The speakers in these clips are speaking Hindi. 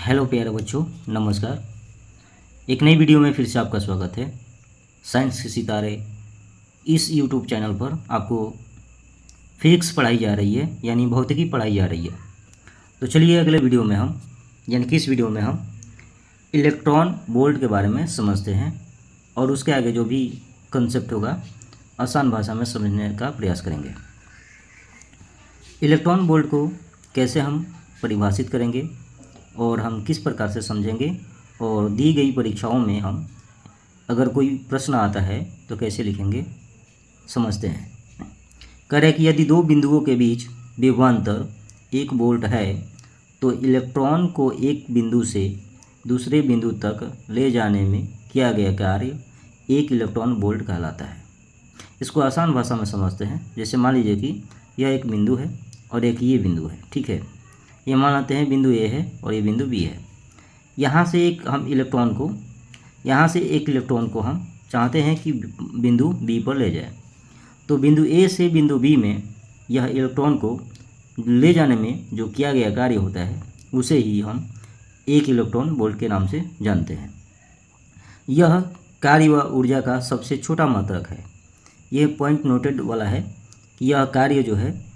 हेलो प्यारे बच्चों, नमस्कार। एक नई वीडियो में फिर से आपका स्वागत है। साइंस के सितारे इस यूट्यूब चैनल पर आपको फिजिक्स पढ़ाई जा रही है, यानी भौतिकी पढ़ाई जा रही है। तो चलिए अगले वीडियो में हम यानी कि इस वीडियो में हम इलेक्ट्रॉन वोल्ट के बारे में समझते हैं और उसके आगे जो भी कंसेप्ट होगा आसान भाषा में समझने का प्रयास करेंगे। इलेक्ट्रॉन वोल्ट को कैसे हम परिभाषित करेंगे और हम किस प्रकार से समझेंगे, और दी गई परीक्षाओं में हम अगर कोई प्रश्न आता है तो कैसे लिखेंगे, समझते हैं। कह रहे कि यदि दो बिंदुओं के बीच विभवांतर 1 वोल्ट है तो इलेक्ट्रॉन को एक बिंदु से दूसरे बिंदु तक ले जाने में किया गया कार्य 1 इलेक्ट्रॉन वोल्ट कहलाता है। इसको आसान भाषा में समझते हैं। जैसे मान लीजिए कि यह एक बिंदु है और एक ये बिंदु है, ठीक है। ये मान लेते हैं बिंदु ए है और ये बिंदु बी है। यहाँ से एक इलेक्ट्रॉन को हम चाहते हैं कि बिंदु बी पर ले जाए। तो बिंदु ए से बिंदु बी में यह इलेक्ट्रॉन को ले जाने में जो किया गया कार्य होता है उसे ही हम 1 इलेक्ट्रॉन वोल्ट के नाम से जानते हैं। यह कार्य व ऊर्जा का सबसे छोटा मात्रक है। यह पॉइंट नोटेड वाला है कि यह कार्य जो है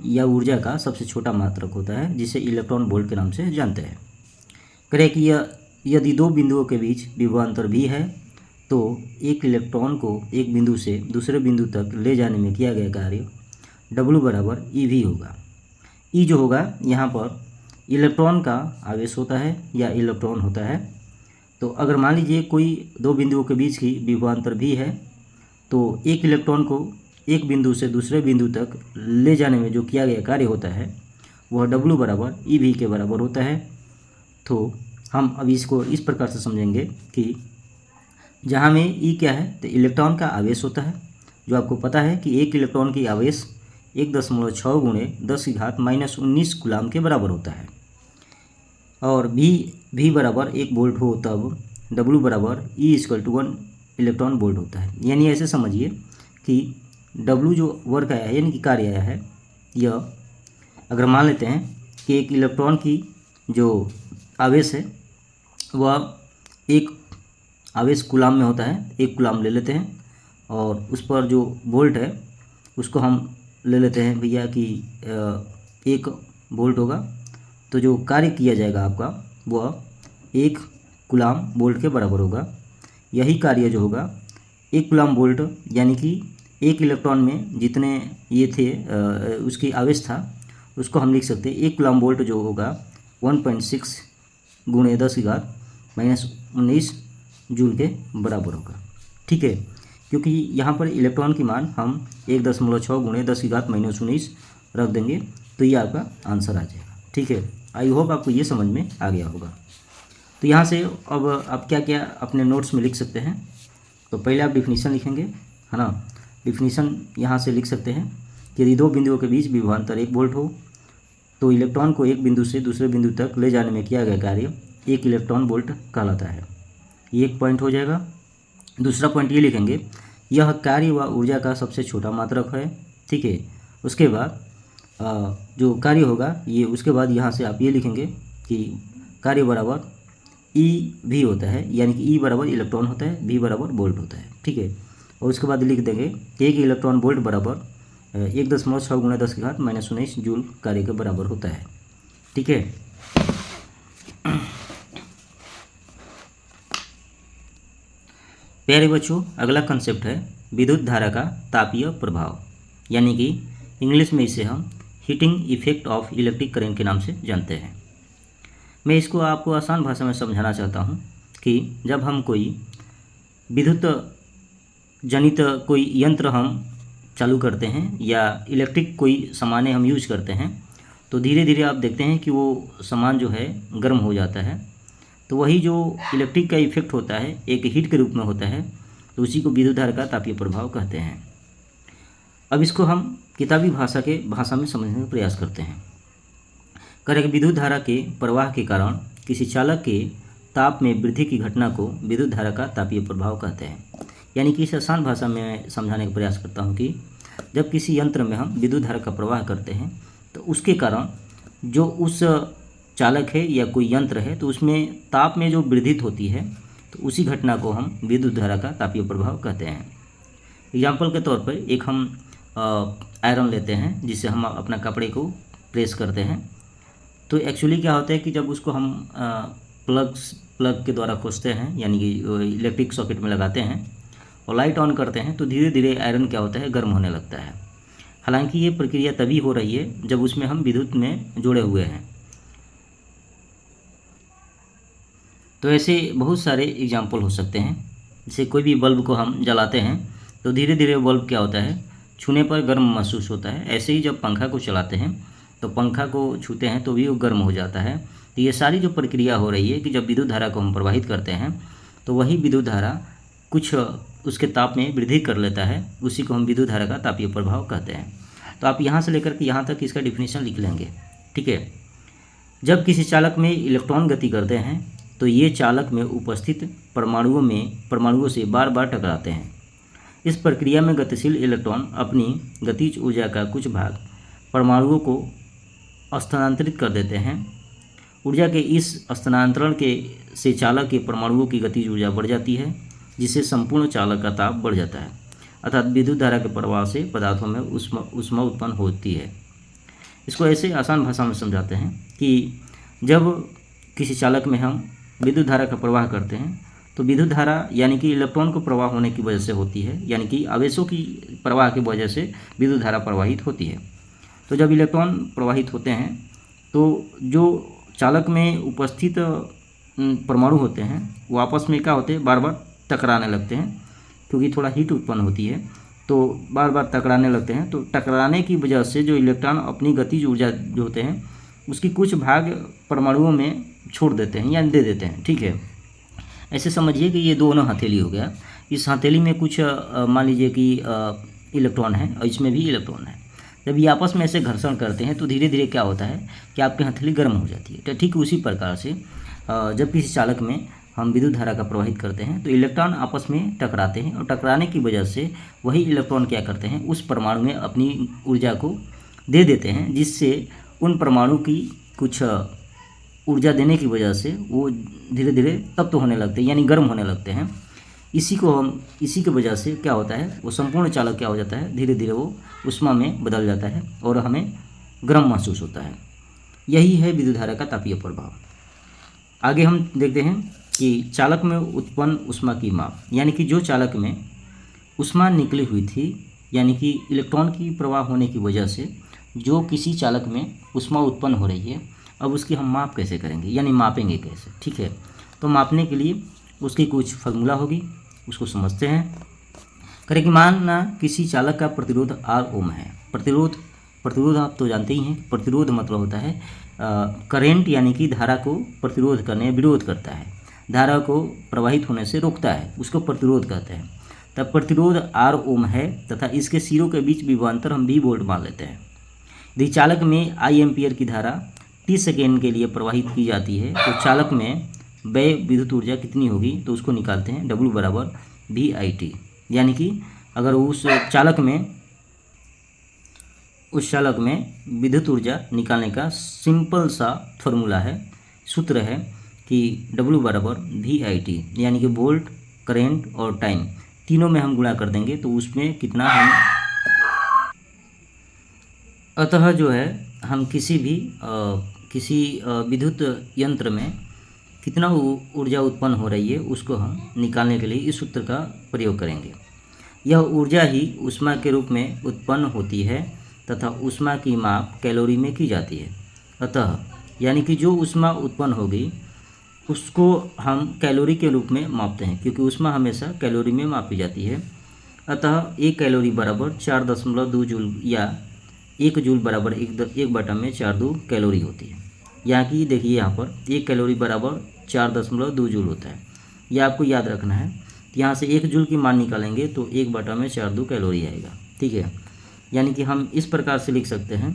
या ऊर्जा का सबसे छोटा मात्रक होता है, जिसे इलेक्ट्रॉन वोल्ट के नाम से जानते हैं। करें कि यदि दो बिंदुओं के बीच विभवांतर भी है तो एक इलेक्ट्रॉन को एक बिंदु से दूसरे बिंदु तक ले जाने में किया गया कार्य W बराबर EV होगा। E जो होगा यहाँ पर इलेक्ट्रॉन का आवेश होता है या इलेक्ट्रॉन होता है। तो अगर मान लीजिए कोई दो बिंदुओं के बीच की विभवांतर भी है तो एक इलेक्ट्रॉन को एक बिंदु से दूसरे बिंदु तक ले जाने में जो किया गया कार्य होता है वह W बराबर EV के बराबर होता है। तो हम अब इसको इस प्रकार से समझेंगे कि जहाँ में E क्या है तो इलेक्ट्रॉन का आवेश होता है, जो आपको पता है कि एक इलेक्ट्रॉन की आवेश 1.6 गुणे 10⁻⁻19 कूलाम के बराबर होता है। और V बराबर 1 वोल्ट हो तब W बराबर E = 1 इलेक्ट्रॉन वोल्ट होता है। यानी ऐसे समझिए कि W जो वर्क आया है यानी कि कार्य आया है, यह अगर मान लेते हैं कि एक इलेक्ट्रॉन की जो आवेश है वह एक आवेश कूलाम में होता है, 1 कूलाम ले लेते हैं और उस पर जो वोल्ट है उसको हम ले लेते हैं भैया कि 1 वोल्ट होगा। तो जो कार्य किया जाएगा आपका वह 1 कूलाम वोल्ट के बराबर होगा। यही कार्य जो होगा 1 कूलाम वोल्ट यानी कि एक इलेक्ट्रॉन में जितने ये थे उसकी आवेश था उसको हम लिख सकते हैं 1 कूलाम वोल्ट जो होगा 1.6 गुणे 10⁻⁻19 जूल के बराबर होगा, ठीक है। क्योंकि यहाँ पर इलेक्ट्रॉन की मान हम 1.6 गुणे 10⁻⁻19 रख देंगे तो ये आपका आंसर आ जाएगा, ठीक है। आई होप आपको ये समझ में आ गया होगा। तो यहाँ से अब आप क्या क्या अपने नोट्स में लिख सकते हैं। तो पहले आप डिफिनीशन लिखेंगे, है ना। डिफिनीशन यहाँ से लिख सकते हैं कि यदि दो बिंदुओं के बीच विभवांतर 1 वोल्ट हो तो इलेक्ट्रॉन को एक बिंदु से दूसरे बिंदु तक ले जाने में किया गया कार्य 1 इलेक्ट्रॉन वोल्ट कहलाता है। ये एक पॉइंट हो जाएगा। दूसरा पॉइंट ये लिखेंगे, यह कार्य व ऊर्जा का सबसे छोटा मात्रक है, ठीक है। उसके बाद जो कार्य होगा ये, उसके बाद यहाँ से आप ये लिखेंगे कि कार्य बराबर EV होता है, यानी कि E बराबर इलेक्ट्रॉन होता है, V बराबर वोल्ट होता है, ठीक है। और उसके बाद लिख देंगे 1 इलेक्ट्रॉन वोल्ट बराबर 1.6 गुणे 10⁻⁻19 जूल कार्य के बराबर होता है, ठीक है। प्यारे बच्चों, अगला कंसेप्ट है विद्युत धारा का तापीय प्रभाव, यानी कि इंग्लिश में इसे हम heating effect of electric current के नाम से जानते हैं। मैं इसको आपको आसान भाषा में समझाना चाहता हूँ कि जब हम कोई विद्युत जनित कोई यंत्र हम चालू करते हैं या इलेक्ट्रिक कोई सामान हम यूज करते हैं तो धीरे धीरे आप देखते हैं कि वो सामान जो है गर्म हो जाता है। तो वही जो इलेक्ट्रिक का इफेक्ट होता है एक हीट के रूप में होता है, तो उसी को विद्युत धारा का तापीय प्रभाव कहते हैं। अब इसको हम किताबी भाषा में समझने का प्रयास करते हैं। करें कि विद्युत धारा के प्रवाह के कारण किसी चालक के ताप में वृद्धि की घटना को विद्युत धारा का तापीय प्रभाव कहते हैं। यानी कि इस आसान भाषा में समझाने का प्रयास करता हूँ कि जब किसी यंत्र में हम विद्युत धारा का प्रवाह करते हैं तो उसके कारण जो उस चालक है या कोई यंत्र है तो उसमें ताप में जो वृद्धि होती है तो उसी घटना को हम विद्युत धारा का तापीय प्रभाव कहते हैं। एग्जाम्पल के तौर पर एक हम आयरन लेते हैं जिससे हम अपना कपड़े को प्रेस करते हैं। तो एक्चुअली क्या होता है कि जब उसको हम प्लग के द्वारा खोसते हैं यानी कि इलेक्ट्रिक सॉकेट में लगाते हैं और लाइट ऑन करते हैं तो धीरे धीरे आयरन क्या होता है, गर्म होने लगता है। हालांकि ये प्रक्रिया तभी हो रही है जब उसमें हम विद्युत में जुड़े हुए हैं। तो ऐसे बहुत सारे एग्जाम्पल हो सकते हैं। जैसे कोई भी बल्ब को हम जलाते हैं तो धीरे धीरे बल्ब क्या होता है, छूने पर गर्म महसूस होता है। ऐसे ही जब पंखा को चलाते हैं तो पंखा को छूते हैं तो भी वो गर्म हो जाता है। तो ये सारी जो प्रक्रिया हो रही है कि जब विद्युत धारा को हम प्रवाहित करते हैं तो वही विद्युत धारा कुछ उसके ताप में वृद्धि कर लेता है, उसी को हम विद्युत धारा का तापीय प्रभाव कहते हैं। तो आप यहाँ से लेकर के यहाँ तक इसका डिफिनीशन लिख लेंगे, ठीक है। जब किसी चालक में इलेक्ट्रॉन गति करते हैं तो ये चालक में उपस्थित परमाणुओं से बार बार टकराते हैं। इस प्रक्रिया में गतिशील इलेक्ट्रॉन अपनी गतिज ऊर्जा का कुछ भाग परमाणुओं को स्थानांतरित कर देते हैं। ऊर्जा के इस स्थानांतरण से चालक के परमाणुओं की गतिज ऊर्जा बढ़ जाती है, जिससे संपूर्ण चालक का ताप बढ़ जाता है। अर्थात विद्युत धारा के प्रवाह से पदार्थों में ऊष्मा उत्पन्न होती है। इसको ऐसे आसान भाषा में समझाते हैं कि जब किसी चालक में हम विद्युत धारा का प्रवाह करते हैं तो विद्युत धारा यानी कि इलेक्ट्रॉन को प्रवाह होने की वजह से होती है, यानी कि आवेशों की प्रवाह की वजह से विद्युत धारा प्रवाहित होती है। तो जब इलेक्ट्रॉन प्रवाहित होते हैं तो जो चालक में उपस्थित परमाणु होते हैं वो आपस में क्या होते हैं, बार बार टकराने लगते हैं, क्योंकि थोड़ा हीट उत्पन्न होती है तो बार बार टकराने लगते हैं। तो टकराने की वजह से जो इलेक्ट्रॉन अपनी गतिज ऊर्जा जो होते हैं उसकी कुछ भाग परमाणुओं में छोड़ देते हैं या दे देते हैं, ठीक है। ऐसे समझिए कि ये दोनों हथेली हो गया। इस हथेली में कुछ मान लीजिए कि इलेक्ट्रॉन है और इसमें भी इलेक्ट्रॉन है। जब ये आपस में ऐसे घर्षण करते हैं तो धीरे धीरे क्या होता है कि आपकी हथेली गर्म हो जाती है। तो ठीक उसी प्रकार से जब किसी चालक में हम विद्युत धारा का प्रवाहित करते हैं तो इलेक्ट्रॉन आपस में टकराते हैं और टकराने की वजह से वही इलेक्ट्रॉन क्या करते हैं, उस परमाणु में अपनी ऊर्जा को दे देते हैं, जिससे उन परमाणु की कुछ ऊर्जा देने की वजह से वो धीरे धीरे तप्त होने लगते हैं, यानी गर्म होने लगते हैं। इसी की वजह से क्या होता है, वो संपूर्ण चालक क्या हो जाता है, धीरे धीरे वो ऊष्मा में बदल जाता है और हमें गर्म महसूस होता है। यही है विद्युत धारा का तापीय प्रभाव। आगे हम देखते हैं कि चालक में उत्पन्न ऊष्मा की माप, यानी कि जो चालक में ऊष्मा निकली हुई थी, यानी कि इलेक्ट्रॉन की प्रवाह होने की वजह से जो किसी चालक में ऊष्मा उत्पन्न हो रही है, अब उसकी हम माप कैसे करेंगे, यानी मापेंगे कैसे, ठीक है। तो मापने के लिए उसकी कुछ फार्मूला होगी, उसको समझते हैं। करें कि मानना किसी चालक का प्रतिरोध R ओम है। प्रतिरोध आप तो जानते ही हैं। प्रतिरोध मतलब होता है करेंट, यानी कि धारा को प्रतिरोध करने विरोध करता है, धारा को प्रवाहित होने से रोकता है, उसको प्रतिरोध कहते हैं। तब प्रतिरोध R ओम है तथा इसके सिरों के बीच विभवांतर हम V वोल्ट मान लेते हैं। यदि चालक में I एम्पियर की धारा 30 सेकेंड के लिए प्रवाहित की जाती है तो चालक में व्यय विद्युत ऊर्जा कितनी होगी, तो उसको निकालते हैं W बराबर VIT। यानी कि अगर उस चालक में विद्युत ऊर्जा निकालने का सिंपल सा फॉर्मूला है, सूत्र है कि W बराबर VIT, यानी कि वोल्ट, करेंट और टाइम तीनों में हम गुणा कर देंगे तो उसमें कितना हम, अतः जो है हम किसी विद्युत यंत्र में कितना ऊर्जा उत्पन्न हो रही है उसको हम निकालने के लिए इस सूत्र का प्रयोग करेंगे। यह ऊर्जा ही ऊष्मा के रूप में उत्पन्न होती है तथा ऊष्मा की माप कैलोरी में की जाती है। अतः यानी कि जो ऊष्मा उत्पन्न होगी उसको हम कैलोरी के रूप में मापते हैं, क्योंकि ऊष्मा हमेशा कैलोरी में मापी जाती है। अतः 1 कैलोरी बराबर 4.2 जूल या 1 जूल बराबर 1/4 कैलोरी होती है। यहाँ की देखिए, यहाँ पर 1 कैलोरी बराबर 4.2 जूल होता है, यह आपको याद रखना है। यहाँ से 1 जूल की मान निकालेंगे तो 1/4 कैलोरी आएगा, ठीक है। यानी कि हम इस प्रकार से लिख सकते हैं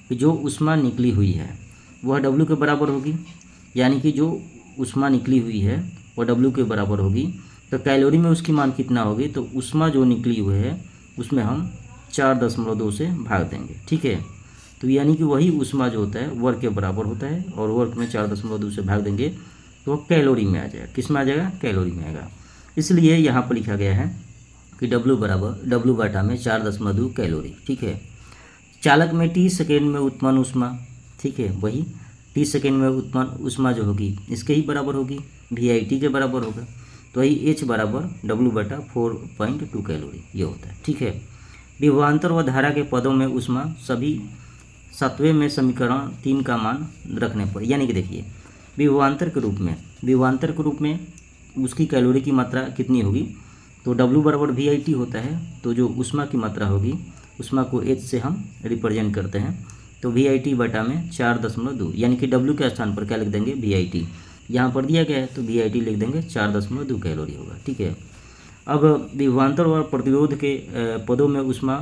कि जो ऊष्मा निकली हुई है वह W के बराबर होगी, यानी कि जो ऊष्मा निकली हुई है वह W के बराबर होगी। तो कैलोरी में उसकी मान कितना होगी, तो ऊष्मा जो निकली हुई है उसमें हम 4.2 से भाग देंगे, ठीक है। तो यानी कि वही ऊष्मा जो होता है वर्क के बराबर होता है, और वर्क में 4.2 से भाग देंगे तो कैलोरी में आ जाएगा। किस में आ जाएगा? कैलोरी में आएगा। इसलिए यहाँ पर लिखा गया है कि W बराबर W बटा में 4.2 कैलोरी। ठीक है। चालक में t सेकेंड में उत्पन्न ऊष्मा, ठीक है, वही t सेकेंड में उत्पन्न ऊष्मा जो होगी इसके ही बराबर होगी, VIT के बराबर होगा। तो वही H बराबर W बटा 4.2 कैलोरी ये होता है। ठीक है। विभवांतर व धारा के पदों में ऊष्मा सभी 7वें में समीकरण 3 का मान रखने पर, यानी कि देखिए विभवांतर के रूप में उसकी कैलोरी की मात्रा कितनी होगी, तो W बराबर VIT होता है। तो जो ऊष्मा की मात्रा होगी ऊष्मा को H से हम रिप्रेजेंट करते हैं, तो VIT बटा में 4.2, यानी कि W के स्थान पर क्या लिख देंगे? VIT। यहाँ पर दिया गया है तो VIT लिख देंगे 4.2 कैलोरी होगा। ठीक है। अब विभवांतर और प्रतिरोध के पदों में ऊष्मा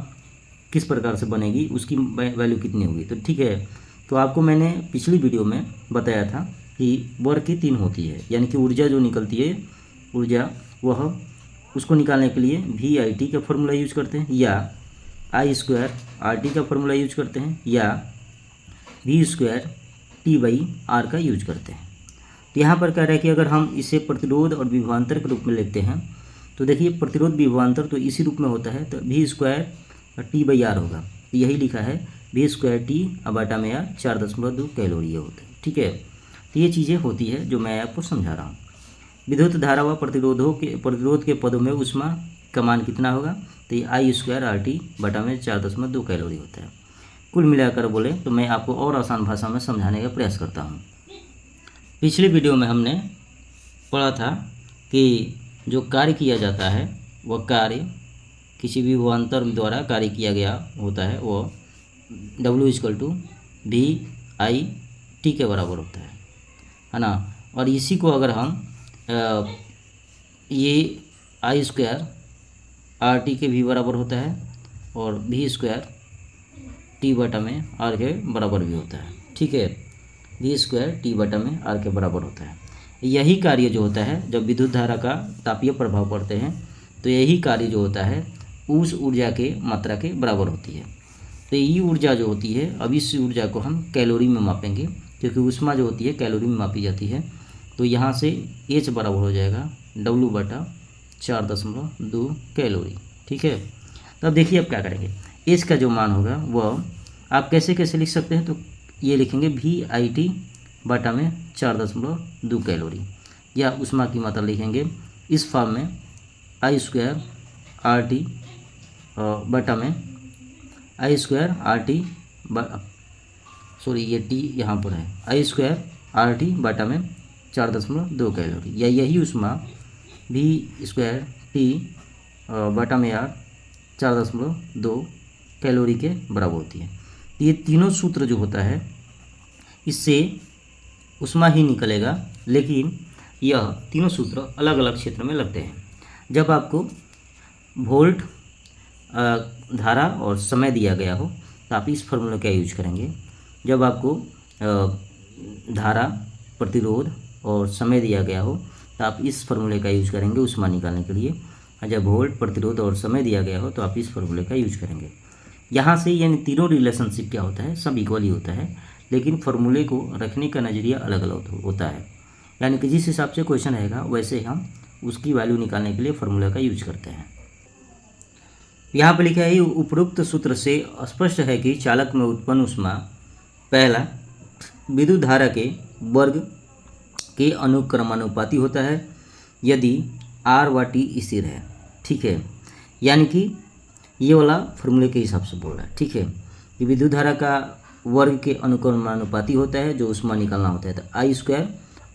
किस प्रकार से बनेगी, उसकी वैल्यू कितनी होगी। तो ठीक है, तो आपको मैंने पिछली वीडियो में बताया था कि वर्क की 3 होती है, यानी कि ऊर्जा जो निकलती है ऊर्जा वह उसको निकालने के लिए VIT का फॉर्मूला यूज करते हैं, या I² RT का फॉर्मूला यूज करते हैं, या V² T/R का यूज करते हैं। तो यहाँ पर कह रहा है कि अगर हम इसे प्रतिरोध और विभवांतर के रूप में लिखते हैं तो देखिए प्रतिरोध विभवांतर तो इसी रूप में होता है, तो V² T/R होगा। तो यही लिखा है V² T बटा में R 4.2 कैलोरी ये होता है। ठीक है। तो ये चीज़ें होती है जो मैं आपको समझा रहा हूँ। विद्युत धारा व प्रतिरोध के पदों में ऊष्मा का मान कितना होगा, तो ये I² RT बटा में 4.2 कैलोरी होता है। कुल मिलाकर बोले तो मैं आपको और आसान भाषा में समझाने का प्रयास करता हूँ। पिछली वीडियो में हमने पढ़ा था कि जो कार्य किया जाता है वह कार्य किसी भी विभवांतर द्वारा कार्य किया गया होता है वो W/VIT के बराबर होता है ना। और इसी को अगर हम ये I² RT के भी बराबर होता है और V² T बटा में R के बराबर भी होता है। ठीक है। V² T बटा में R के बराबर होता है। यही कार्य जो होता है जब विद्युत धारा का तापीय प्रभाव पड़ते हैं तो यही कार्य जो होता है उस ऊर्जा के मात्रा के बराबर होती है। तो ये ऊर्जा जो होती है, अब इस ऊर्जा को हम कैलोरी में मापेंगे क्योंकि ऊष्मा जो होती है कैलोरी में मापी जाती है। तो यहाँ से H बराबर हो जाएगा W बटा 4.2 कैलोरी। ठीक है। तो अब देखिए अब क्या करेंगे, H का जो मान होगा वह आप कैसे कैसे लिख सकते हैं, तो ये लिखेंगे VIT बटा में 4.2 कैलोरी, या ऊष्मा की मात्रा लिखेंगे इस फॉर्म में I² RT बटा में I² RT सॉरी ये T यहाँ पर है, I² RT बटा में 4.2 कैलोरी, या यही ऊष्मा V² T बटा में R 4.2 कैलोरी के बराबर होती है। तो ये तीनों सूत्र जो होता है इससे ऊष्मा ही निकलेगा, लेकिन यह तीनों सूत्र अलग अलग क्षेत्र में लगते हैं। जब आपको वोल्ट धारा और समय दिया गया हो तो आप इस फॉर्मूले का यूज करेंगे। जब आपको धारा, प्रतिरोध और समय दिया गया हो तो आप इस फॉर्मूले का यूज करेंगे ऊष्मा निकालने के लिए। जब वोल्ट, प्रतिरोध और समय दिया गया हो तो आप इस फॉर्मूले का यूज करेंगे। यहाँ से यानी तीनों रिलेशनशिप क्या होता है, सब इक्वल ही होता है, लेकिन फॉर्मूले को रखने का नज़रिया अलग अलग होता है। यानी कि जिस हिसाब से क्वेश्चन रहेगा वैसे हम उसकी वैल्यू निकालने के लिए फॉर्मूला का यूज करते हैं। यहाँ पर लिखा है उपरोक्त सूत्र से स्पष्ट है कि चालक में उत्पन्न ऊष्मा पहला विद्युत धारा के वर्ग के अनुक्रमानुपाती होता है यदि R व T स्थिर है। ठीक है। यानी कि ये वाला फॉर्मूले के हिसाब से बोल रहा है। ठीक है। कि विद्युत धारा का वर्ग के अनुक्रमानुपाती होता है जो ऊष्मा निकालना होता है, तो I²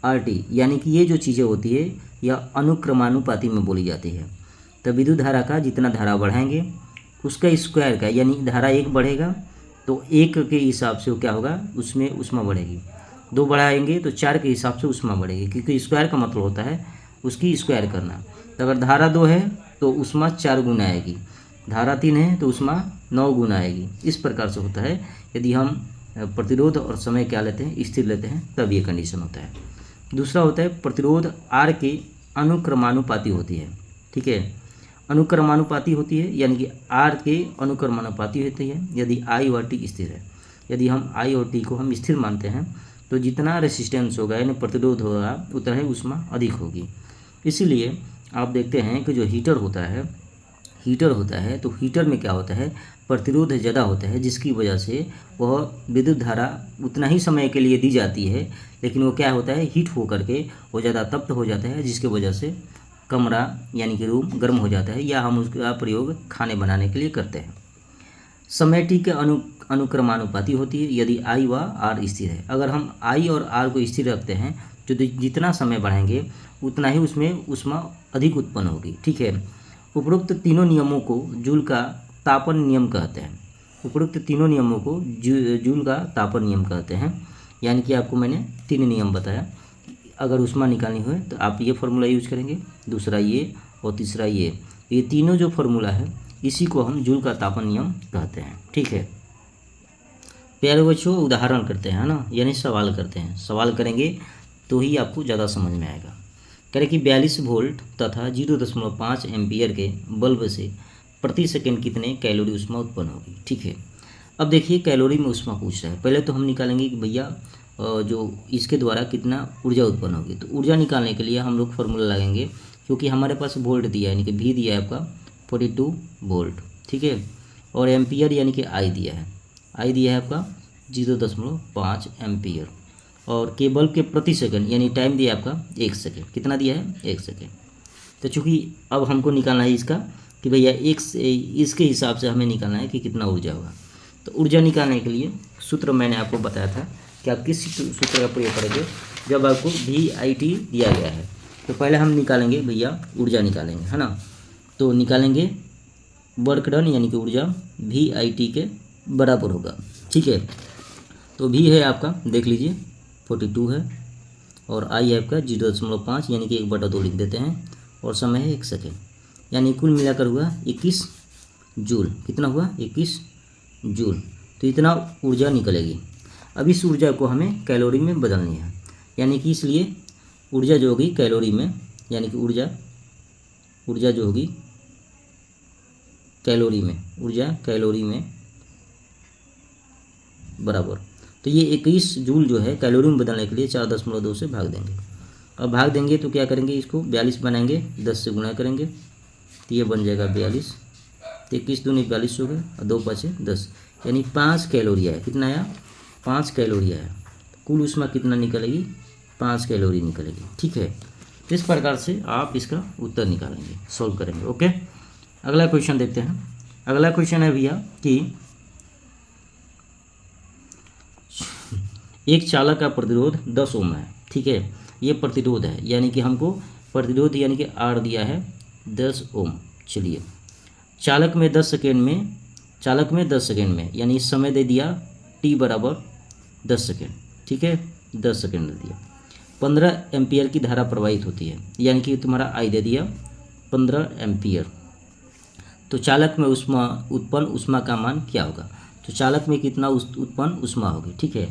RT, यानी कि ये जो चीज़ें होती है यह अनुक्रमानुपाती में बोली जाती है। तो विद्युत धारा का जितना धारा बढ़ाएंगे उसका स्क्वायर का, यानी धारा 1 बढ़ेगा तो 1 के हिसाब से क्या होगा उसमें ऊष्मा बढ़ेगी, 2 बढ़ाएंगे तो 4 के हिसाब से ऊष्मा बढ़ेगी, क्योंकि स्क्वायर का मतलब होता है उसकी स्क्वायर करना। तो अगर धारा 2 है तो ऊष्मा 4 गुना आएगी, धारा 3 है तो ऊष्मा 9 गुना आएगी। इस प्रकार से होता है। यदि हम प्रतिरोध और समय क्या लेते हैं, स्थिर लेते हैं, तब ये कंडीशन होता है। दूसरा होता है प्रतिरोध R के अनुक्रमानुपाती होती है। ठीक है। अनुक्रमानुपाती होती है यानी कि R के अनुक्रमानुपाती होती है यदि I व T स्थिर है। यदि हम आई और टी को हम स्थिर मानते हैं तो जितना रेसिस्टेंस होगा यानी प्रतिरोध होगा उतना ही ऊष्मा अधिक होगी। इसीलिए आप देखते हैं कि जो हीटर होता है तो हीटर में क्या होता है, प्रतिरोध ज़्यादा होता है, जिसकी वजह से वह विद्युत धारा उतना ही समय के लिए दी जाती है, लेकिन वो क्या होता है, हीट हो करके वो ज़्यादा तप्त हो जाता है, जिसकी वजह से कमरा यानी कि रूम गर्म हो जाता है, या हम उसका प्रयोग खाने बनाने के लिए करते हैं। समय टी के अनुक्रमानुपाती होती है यदि आई व आर स्थिर है। अगर हम आई और आर को स्थिर रखते हैं तो जितना समय बढ़ाएंगे उतना ही उसमें ऊष्मा अधिक उत्पन्न होगी। ठीक है, उपरोक्त तीनों नियमों को जूल का तापन नियम कहते हैं। उपरोक्त तीनों नियमों को जूल का तापन नियम कहते हैं। यानी कि आपको मैंने 3 नियम बताया, अगर ऊष्मा निकालनी हो तो आप ये फार्मूला यूज करेंगे, दूसरा ये और तीसरा ये तीनों जो फार्मूला है इसी को हम जूल का तापन नियम कहते हैं। ठीक है, प्यारे बच्चों उदाहरण करते हैं ना, यानी सवाल करते हैं। सवाल करेंगे तो ही आपको ज़्यादा समझ में आएगा। करें कि 42 वोल्ट तथा 0.5 एम्पियर के बल्ब से प्रति सेकंड कितने कैलोरी ऊष्मा उत्पन्न होगी। ठीक है, अब देखिए कैलोरी में ऊष्मा पूछ रहा है। पहले तो हम निकालेंगे कि भैया जो इसके द्वारा कितना ऊर्जा उत्पन्न होगी। तो ऊर्जा निकालने के लिए हम लोग फार्मूला लगाएंगे, क्योंकि हमारे पास वोल्ट दिया है यानी कि भी दिया है आपका 42 वोल्ट। ठीक है, और एम्पियर यानी कि आई दिया है, आई दिया है आपका 0.5 एम्पियर, और के बल्ब के प्रति सेकंड यानी टाइम दिया है आपका 1 सेकेंड। कितना दिया है, 1 सेकेंड। तो चूँकि अब हमको निकालना है इसका कि भैया इसके हिसाब से हमें निकालना है कि कितना ऊर्जा होगा। तो ऊर्जा निकालने के लिए सूत्र मैंने आपको बताया था कि आप किस सूत्र का प्रयोग करेंगे जब आपको VIT दिया गया है। तो पहले हम निकालेंगे भैया ऊर्जा निकालेंगे, है ना। तो निकालेंगे वर्क डन यानी कि ऊर्जा VIT के बराबर होगा। ठीक है, तो V है आपका देख लीजिए 42 है, और I है आपका 0.5 यानी कि 1/2 लिख देते हैं, और समय है 1 सेकेंड, यानी कुल मिलाकर हुआ 21 जूल। कितना हुआ, 21 जूल। तो इतना ऊर्जा निकलेगी। अब इस ऊर्जा को हमें कैलोरी में बदलनी है, यानी कि इसलिए ऊर्जा जो होगी कैलोरी में, यानी कि ऊर्जा जो होगी कैलोरी में, ऊर्जा कैलोरी में बराबर, तो ये 21 जूल जो है कैलोरी में बदलने के लिए 4.2 से भाग देंगे। अब भाग देंगे तो क्या करेंगे, इसको 42 बनाएंगे, 10 से गुणा करेंगे तो ये बन जाएगा 42। 21 दूनी 42 हो गए, और 2 5 10, यानी 5 कैलोरी आया। कितना आया, 5 कैलोरी आया। कुल ऊष्मा कितना निकलेगी, 5 कैलोरी निकलेगी। ठीक है, इस प्रकार से आप इसका उत्तर निकालेंगे, सॉल्व करेंगे। ओके, अगला क्वेश्चन देखते हैं। अगला क्वेश्चन है भैया कि एक चालक का प्रतिरोध 10 ओम है। ठीक है, ये प्रतिरोध है, यानी कि हमको प्रतिरोध यानी कि R दिया है 10 ओम। चलिए, चालक में 10 सेकेंड में यानी समय दे दिया T बराबर 10 सेकेंड। ठीक है, 10 सेकेंड दे दिया। 15 एम्पियर की धारा प्रवाहित होती है, यानी कि तुम्हारा I दे दिया 15 एम्पियर। तो चालक में उत्पन्न ऊष्मा का मान क्या होगा। तो चालक में कितना उत्पन्न ऊष्मा होगी। ठीक है,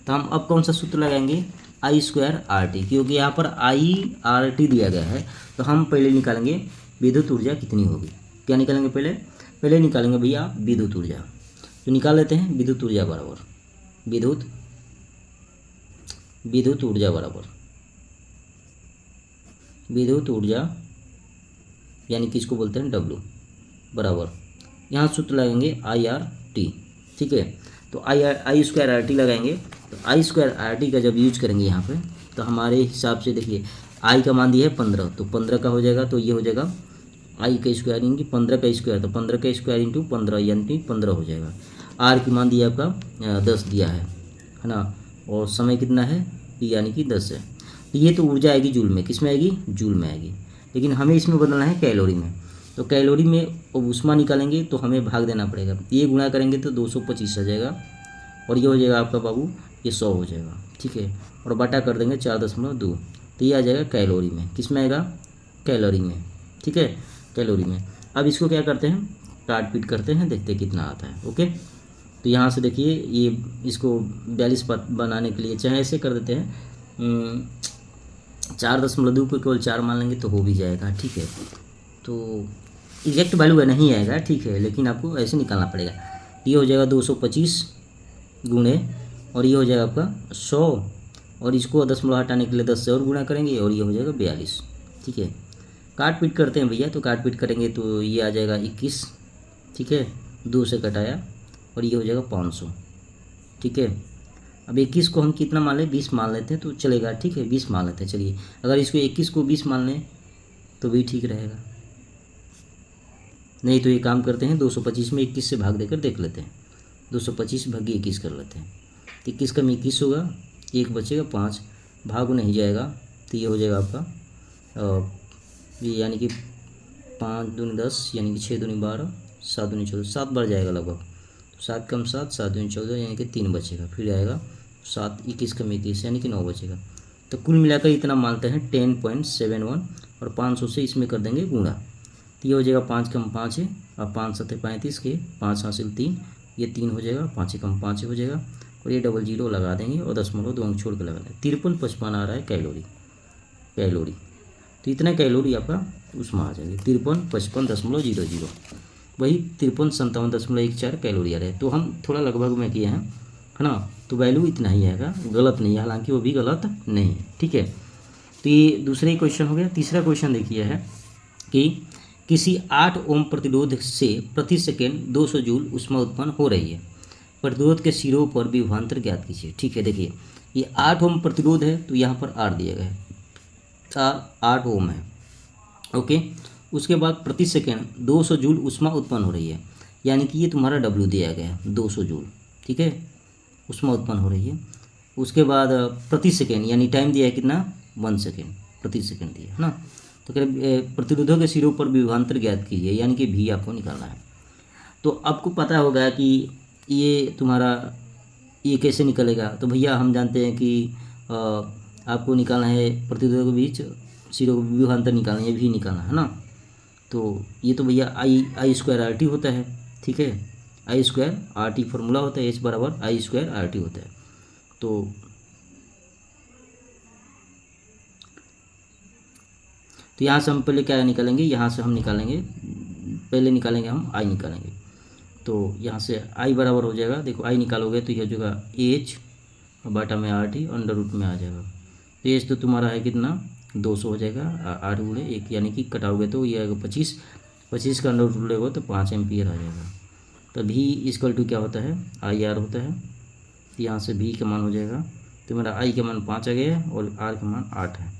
तो हम अब कौन सा सूत्र लगाएंगे, I²RT, क्योंकि यहाँ पर IRT दिया गया है। तो हम पहले निकालेंगे विद्युत ऊर्जा कितनी होगी। क्या निकालेंगे, पहले निकालेंगे भैया विद्युत ऊर्जा। तो निकाल लेते हैं विद्युत ऊर्जा बराबर विद्युत ऊर्जा यानी कि इसको बोलते हैं W बराबर, यहाँ सूत्र लगाएंगे IRT। ठीक है, तो I²RT लगाएंगे। तो I²RT का जब यूज करेंगे यहाँ पे, तो हमारे हिसाब से देखिए I का मान दिया है 15, तो 15 का हो जाएगा, तो ये हो जाएगा I का स्क्वायर यानी कि 15 का स्क्वायर, तो 15 का स्क्वायर इंटू 15 यानी 15 हो जाएगा। R की मान दिया आपका 10 दिया है ना, और समय कितना है T यानी कि 10 है। तो ये तो ऊर्जा आएगी जूल में, किस में आएगी, जूल में आएगी, लेकिन हमें इसमें बदलना है कैलोरी में। तो कैलोरी में ऊष्मा निकालेंगे तो हमें भाग देना पड़ेगा, ये गुणा करेंगे तो 225 आ जाएगा, और ये हो जाएगा आपका बाबू ये 100 हो जाएगा। ठीक है, और बटा कर देंगे 4.2, तो ये आ जाएगा कैलोरी में। किस में आएगा, कैलोरी में। ठीक है, कैलोरी में। अब इसको क्या करते हैं, काट पीट करते हैं, देखते हैं कितना आता है। ओके, तो यहाँ से देखिए ये इसको 42 बनाने के लिए चाहे ऐसे कर देते हैं, 4.2 को केवल 4 मान लेंगे तो हो भी जाएगा। ठीक है, तो एग्जैक्ट वैल्यू नहीं आएगा। ठीक है, लेकिन आपको ऐसे निकालना पड़ेगा। ये हो जाएगा 225 गुणे, और ये हो जाएगा आपका 100, और इसको दशमलव हटाने के लिए 10 से और गुणा करेंगे, और ये हो जाएगा 42। ठीक है, काट पीट करते हैं भैया, तो काट पीट करेंगे तो ये आ जाएगा 21। ठीक है, 2 से कटाया, और ये हो जाएगा 500। ठीक है, अब 21 को हम कितना मान लें, 20 मान लेते हैं तो चलेगा। ठीक है, 20 मान लेते हैं। चलिए, अगर इसको 21 को 20 मान लें तो भी ठीक रहेगा, नहीं तो ये काम करते हैं 225 में 21 से भाग देकर देख लेते हैं। 225 भागी 21 कर लेते हैं, 21 का 21 होगा, 1 बचेगा 5, भाग नहीं जाएगा, तो ये हो जाएगा आपका ये यानी कि 5 दूनी 10, यानी कि 6 दूनी 12, 7 दूनी 14, 7 बढ़ जाएगा लगभग, 7 कम 7, 7 दूनी 14, यानी कि 3 बचेगा, फिर आएगा 7, 21 कम 21, यानी कि 9 बचेगा। तो कुल मिलाकर इतना मानते हैं 10.71, और 500 से इसमें कर देंगे गुणा, तो ये हो जाएगा 5 कम 5 है, अब 5 7 35 के 5 हासिल 3, ये 3 हो जाएगा, 5 कम 5 हो जाएगा, और ये डबल जीरो लगा देंगे, और दशमलव 2 अंक छोड़ के लगा देंगे। 53.55 आ रहा है कैलोरी, तो इतना कैलोरी आपका उसमें आ जाएगी 53.55.00, वही 5357.14 कैलोरी आ रहा है। तो हम थोड़ा लगभग में किए हैं, है ना, तो वैल्यू इतना ही आएगा, गलत नहीं है, हालांकि वो भी गलत नहीं है। ठीक है, तो ये दूसरा क्वेश्चन हो गया। तीसरा क्वेश्चन देखिए है कि किसी 8 ओम प्रतिरोध से प्रति सेकेंड 200 जूल ऊष्मा उत्पन्न हो रही है, प्रतिरोध के सिरों पर विभवांतर ज्ञात कीजिए। ठीक है, देखिए ये 8 ओम प्रतिरोध है, तो यहाँ पर R दिया गया है, 8 ओम है। ओके, उसके बाद प्रति सेकेंड 200 जूल ऊष्मा उत्पन्न हो रही है, यानी कि ये तुम्हारा W दिया गया है 200 जूल। ठीक है, ऊष्मा उत्पन्न हो रही है। उसके बाद प्रति सेकेंड यानी टाइम दिया है कितना, 1 सेकेंड प्रति सेकेंड दिया है ना। तो कह प्रतिरोधों के सिरों पर विभवांतर ज्ञात कीजिए, यानी कि V आपको निकालना है। तो आपको पता होगा कि ये तुम्हारा ये कैसे निकलेगा, तो भैया हम जानते हैं कि आपको निकालना है प्रतिरोधों के बीच सिरों का विभवांतर निकालना है, V निकालना है ना। तो ये तो भैया आई स्क्वायर RT होता है। ठीक है, आई स्क्वायर RT फॉर्मूला होता है, H बराबर आई स्क्वायर RT होता है। तो यहाँ से हम पहले क्या निकालेंगे, यहाँ से हम निकालेंगे, पहले निकालेंगे हम आई निकालेंगे। तो यहाँ से आई बराबर हो जाएगा, देखो आई निकालोगे तो यह हो जाएगा H बटा में RT अंडर रूट में आ जाएगा। तो H तो तुम्हारा है कितना, 200 हो जाएगा, 8 गुणे 1 यानी कि कटाओगे तो ये आएगा 25, 25 का अंडर रूट लेगा तो 5 एम्पियर आ जाएगा। तो V इक्वल टू क्या होता है, IR होता है। तो यहाँ से V का मान हो जाएगा, तो मेरा I का मान 5 आ गया है और R का मान 8 है,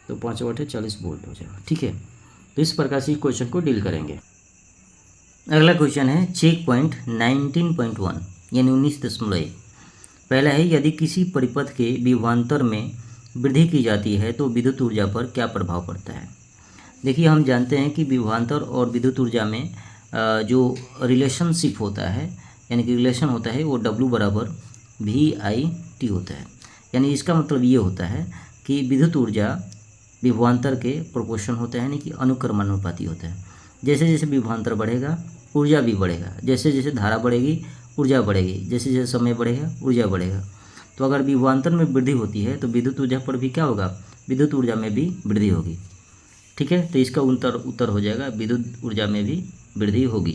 तो 5 वाट है 40 वोल्ट हो जाएगा। ठीक है, तो इस प्रकार से क्वेश्चन को डील करेंगे। अगला क्वेश्चन है चेक पॉइंट 19.1 यानी 19.1। पहला है यदि किसी परिपथ के विभवांतर में वृद्धि की जाती है तो विद्युत ऊर्जा पर क्या प्रभाव पड़ता है। देखिए, हम जानते हैं कि विभवांतर और विद्युत ऊर्जा में जो रिलेशनशिप होता है, यानी कि रिलेशन होता है, वो W बराबर VIT होता है। यानी इसका मतलब ये होता है कि विद्युत ऊर्जा विभवांतर के प्रोपोर्शन होता है, यानी कि अनुक्रमानुपाती होता है। जैसे जैसे विभवांतर बढ़ेगा ऊर्जा भी बढ़ेगा, जैसे जैसे धारा बढ़ेगी ऊर्जा बढ़ेगी, जैसे जैसे समय बढ़ेगा ऊर्जा बढ़ेगा। तो अगर विभवांतर में वृद्धि होती है तो विद्युत ऊर्जा पर भी क्या होगा, विद्युत ऊर्जा में भी वृद्धि होगी। ठीक है, तो इसका उत्तर हो जाएगा विद्युत ऊर्जा में भी वृद्धि होगी।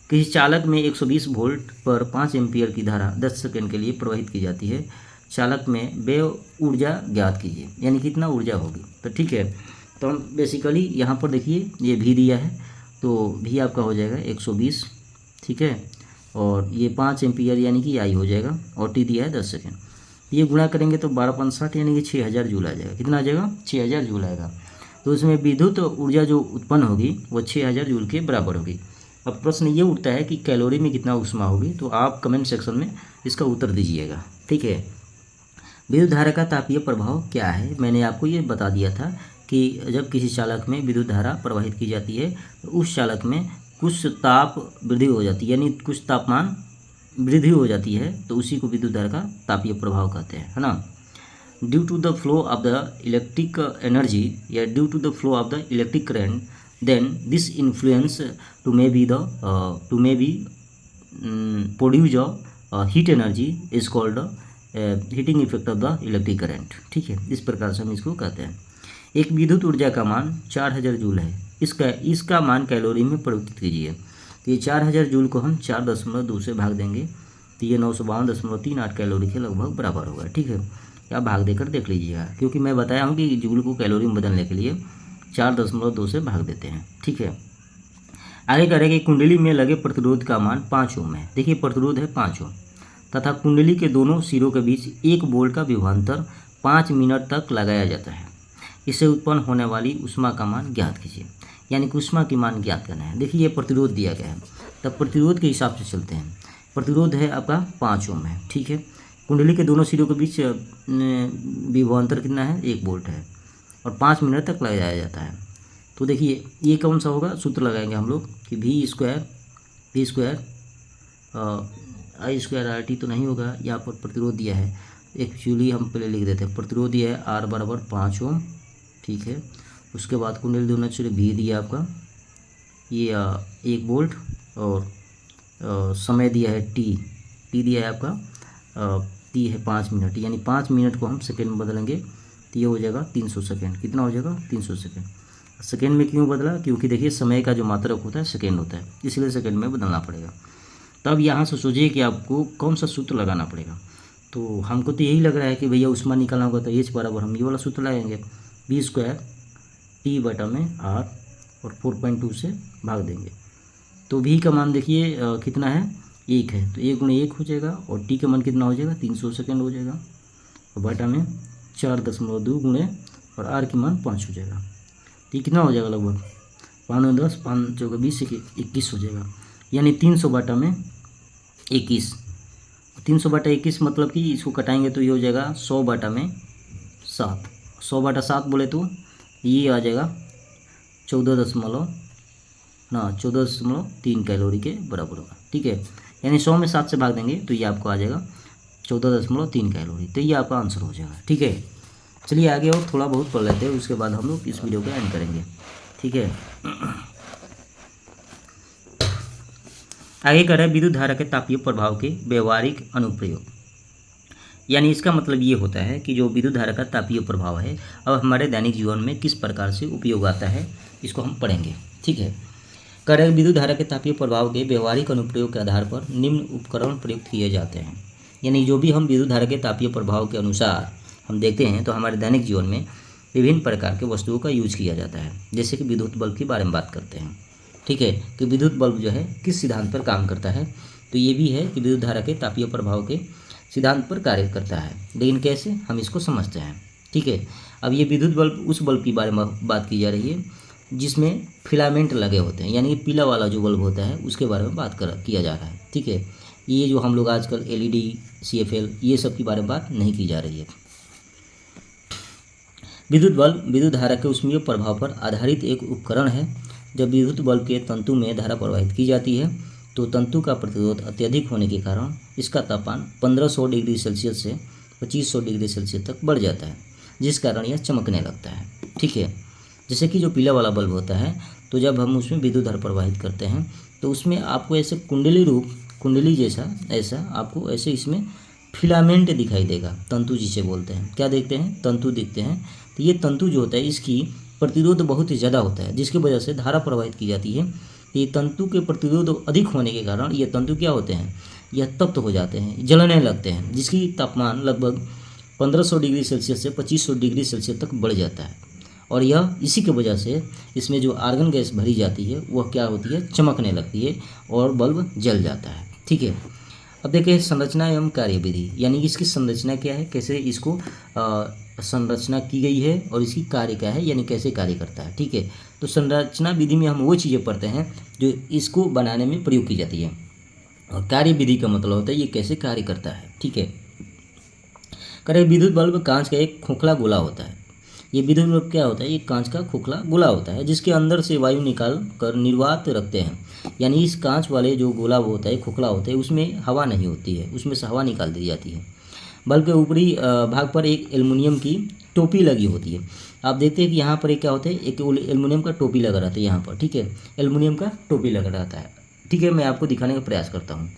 किसी चालक में 120 वोल्ट पर 5 एम्पियर की धारा 10 सेकंड के लिए प्रवाहित की जाती है, चालक में वे ऊर्जा ज्ञात कीजिए, यानी कितना ऊर्जा होगी। तो ठीक है, तो हम बेसिकली यहाँ पर देखिए ये V दिया है, तो V आपका हो जाएगा 120। ठीक है, और ये 5 एम्पियर यानी कि I हो जाएगा, और T दिया है 10 सेकेंड। ये गुणा करेंगे तो 12×5 यानी कि 6000 जूल आ जाएगा। कितना आ जाएगा, 6000 जूल आएगा। तो उसमें विद्युत ऊर्जा जो उत्पन्न होगी वो 6000 जूल के बराबर होगी। अब प्रश्न ये उठता है कि कैलोरी में कितना ऊष्मा होगी, तो आप कमेंट सेक्शन में इसका उत्तर दीजिएगा। ठीक है, विद्युत धारा का तापीय प्रभाव क्या है, मैंने आपको ये बता दिया था कि जब किसी चालक में विद्युत धारा प्रवाहित की जाती है तो उस चालक में कुछ ताप वृद्धि हो जाती है, यानी कुछ तापमान वृद्धि हो जाती है, तो उसी को विद्युत धारा का तापीय प्रभाव कहते हैं, है ना। Due to the flow of the electric energy या due to the flow of the electric current, then this influence to may be produce heat energy is called heating effect of the electric current. ठीक है, इस प्रकार से हम इसको कहते हैं। एक विद्युत ऊर्जा का मान 4000 जूल है, इसका मान कैलोरी में परिवर्तित कीजिए। तो ये 4000 जूल को हम 4.2 से भाग देंगे, तो ये 952.38 कैलोरी के लगभग बराबर होगा। ठीक है, आप भाग देकर देख लीजिएगा, क्योंकि मैं बताया हूँ कि जूल को कैलोरी में बदलने के लिए 4.2 से भाग देते हैं। ठीक है, आगे कह रहे हैं कि कुंडली में लगे प्रतिरोध का मान 5 ओम है। देखिए प्रतिरोध है 5 ओम तथा कुंडली के दोनों सिरों के बीच 1 वोल्ट का विभवांतर 5 मिनट तक लगाया जाता है। इससे उत्पन्न होने वाली ऊष्मा का मान ज्ञात कीजिए, यानी कि ऊष्मा की मान ज्ञात करना है। देखिए ये प्रतिरोध दिया गया है, तब प्रतिरोध के हिसाब से चलते हैं। प्रतिरोध है आपका 5 ओम है। ठीक है, कुंडली के दोनों सिरों के बीच विभवांतर कितना है, 1 वोल्ट है और 5 मिनट तक लगाया जाता है। तो देखिए ये कौन सा होगा, सूत्र लगाएंगे हम लोग कि V स्क्वायर I2RT तो नहीं होगा, यहाँ पर प्रतिरोध दिया है। एक्चुअली हम पहले लिख देते हैं, प्रतिरोध दिया है R बराबर 5 ओम। ठीक है, उसके बाद कुंडली दोनों सिरे V दिया आपका ये 1 वोल्ट और समय दिया है T दिया है आपका T है 5 मिनट, यानी 5 मिनट को हम सेकेंड में बदलेंगे तो ये हो जाएगा 300 सेकेंड। कितना हो जाएगा, 300 सेकेंड। सेकेंड में क्यों बदला, क्योंकि देखिए समय का जो मात्रक होता है सेकेंड होता है, इसलिए सेकेंड में बदलना पड़ेगा। तब यहाँ से सोचिए कि आपको कौन सा सूत्र लगाना पड़ेगा। तो हमको तो यही लग रहा है कि भैया ऊष्मा निकालना होगा, तो H बराबर हम ये वाला सूत्र लगाएंगे, V स्क्वायर T बटा में R और 4.2 से भाग देंगे। तो V का मान देखिए कितना है, 1 है, तो 1 गुणे 1 हो जाएगा और T का मान कितना हो जाएगा, 300 सेकेंड हो जाएगा और बटा में 4.2 गुणे और R की मान 5 हो जाएगा। तो कितना हो जाएगा, लगभग 5 10 5 चौका 20 से 21 हो जाएगा, यानी 300 बटा में 21। 300 बटा 21 मतलब कि इसको कटाएंगे तो ये हो जाएगा 100 बटा में 7। 100 बटा 7 बोले तो ये आ जाएगा 14.3 कैलोरी के बराबर होगा। ठीक है, यानी 100 में 7 से भाग देंगे तो ये आपको आ जाएगा 14.3 कैलोरी। तो ये आपका आंसर हो जाएगा। ठीक है, चलिए आगे और थोड़ा बहुत पढ़ लेते हैं, उसके बाद हम लोग इस वीडियो को एंड करेंगे। ठीक है, आगे कर रहे हैं विद्युत धारा के तापीय प्रभाव के व्यवहारिक अनुप्रयोग। यानी इसका मतलब ये होता है कि जो विद्युत धारा का तापीय प्रभाव है अब हमारे दैनिक जीवन में किस प्रकार से उपयोग आता है, इसको हम पढ़ेंगे। ठीक है, कर रहे विद्युत धारा के तापीय प्रभाव के व्यवहारिक अनुप्रयोग के आधार पर निम्न उपकरण प्रयुक्त किए जाते हैं। यानी जो भी हम विद्युत धारा के तापीय प्रभाव के अनुसार हम देखते हैं तो हमारे दैनिक जीवन में विभिन्न प्रकार के वस्तुओं का यूज किया जाता है। जैसे कि विद्युत बल्ब के बारे में बात करते हैं। ठीक है, कि विद्युत बल्ब जो है किस सिद्धांत पर काम करता है, तो ये भी है कि विद्युत धारा के तापीय प्रभाव के सिद्धांत पर कार्य करता है, लेकिन कैसे हम इसको समझते हैं। ठीक है, अब ये विद्युत बल्ब उस बल्ब के बारे में बात की जा रही है जिसमें फिलामेंट लगे होते हैं, यानी पीला वाला जो बल्ब होता है उसके बारे में बात किया जा रहा है। ठीक है, ये जो हम लोग आजकल LED CFL ये सब के बारे में बात नहीं की जा रही है। विद्युत बल्ब विद्युत धारा के ऊष्मीय प्रभाव पर आधारित एक उपकरण है। जब विद्युत बल्ब के तंतु में धारा प्रवाहित की जाती है तो तंतु का प्रतिरोध अत्यधिक होने के कारण इसका तापमान 1500 डिग्री सेल्सियस से 2500 डिग्री सेल्सियस तक बढ़ जाता है, जिस कारण यह चमकने लगता है। ठीक है, जैसे कि जो पीला वाला बल्ब होता है तो जब हम उसमें विद्युत धारा प्रवाहित करते हैं तो उसमें आपको ऐसे कुंडली जैसा ऐसा आपको ऐसे इसमें फिलामेंट दिखाई देगा, तंतु जिसे बोलते हैं। क्या देखते हैं, तंतु दिखते हैं। तो ये तंतु जो होता है इसकी प्रतिरोध बहुत ही ज़्यादा होता है, जिसकी वजह से धारा प्रवाहित की जाती है। तो ये तंतु के प्रतिरोध अधिक होने के कारण ये तंतु क्या होते हैं, यह तप्त हो जाते हैं, जलने लगते हैं, जिसकी तापमान लगभग 1500 डिग्री सेल्सियस से 2500 डिग्री सेल्सियस तक बढ़ जाता है। और यह इसी की वजह से इसमें जो आर्गन गैस भरी जाती है वह क्या होती है, चमकने लगती है और बल्ब जल जाता है। ठीक है, अब देखिए संरचना एवं कार्यविधि, यानी इसकी संरचना क्या है, कैसे इसको संरचना की गई है और इसकी कार्य क्या है, यानी कैसे कार्य करता है। ठीक है, तो संरचना विधि में हम वो चीज़ें पढ़ते हैं जो इसको बनाने में प्रयोग की जाती है, और कार्य विधि का मतलब होता है ये कैसे कार्य करता है। ठीक है, करे विद्युत बल्ब कांच का एक खोखला गोला होता है। ये विद्युत बल्ब क्या होता है, ये कांच का खोखला गोला होता है जिसके अंदर से वायु निकाल कर निर्वात रखते हैं। यानी इस कांच वाले जो गोला होता है, खोखला होता है, उसमें हवा नहीं होती है, उसमें से हवा निकाल दी जाती है। बल्ब के ऊपरी भाग पर एक एल्युमिनियम की टोपी लगी होती है। आप देखते हैं कि यहाँ पर एक क्या होता है, एक एल्युमिनियम का टोपी लगा रहता है यहाँ पर। ठीक है, एल्युमिनियम का टोपी लगा रहता है। ठीक है, मैं आपको दिखाने का प्रयास करता हूँ।